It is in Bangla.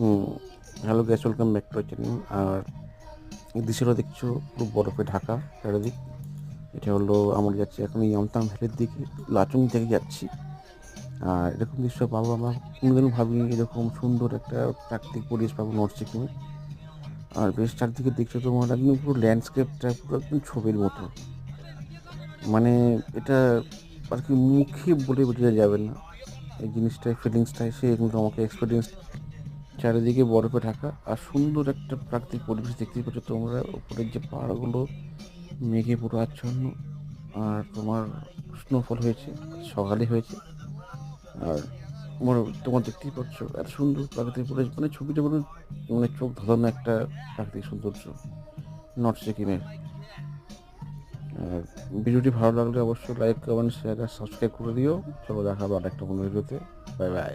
Hmm, hello guys, welcome back to channel. আর এই দৃশ্যটা দেখছো পুরো বরফে ঢাকা চারিদিক। এটা হলো আমরা যাচ্ছি এখন ইয়ামথাং ভ্যালির দিকে, লাচুং থেকে যাচ্ছি। আর এরকম দৃশ্য পাবো আমরা কোনোদিনও ভাবিনি, এরকম সুন্দর একটা প্রাকৃতিক পরিবেশ পাবো নর্থ সিকিমে। আর বেশ চারদিকে দেখছো তোমার একদম পুরো ল্যান্ডস্কেপটা পুরো একদম ছবির মতো। মানে এটা আর কি মুখে বলে বোঝা যাবে না এই জিনিসটাই, ফিলিংসটাই সে কিন্তু আমাকে এক্সপিরিয়েন্স। চারিদিকে বরফে ঢাকা আর সুন্দর একটা প্রাকৃতিক পরিবেশ দেখতেই পাচ্ছ তোমরা, উপরের যে পাহাড়গুলো মেঘে পুরো আচ্ছন্ন। আর তোমার স্নোফল হয়েছে, সকালে হয়েছে। আর তোমার দেখতেই পাচ্ছ এত সুন্দর প্রাকৃতিক পরিবেশ, মানে ছবিটা পুরো মানে চোখ ধাঁধানো একটা প্রাকৃতিক সৌন্দর্য নর্থ সিকিমের। আর ভিডিওটি ভালো লাগলে অবশ্যই লাইক, কমেন্ট, শেয়ার আর সাবস্ক্রাইব করে দিও। চলো দেখা হবে আরেকটা কোনো ভিডিওতে। Bye bye.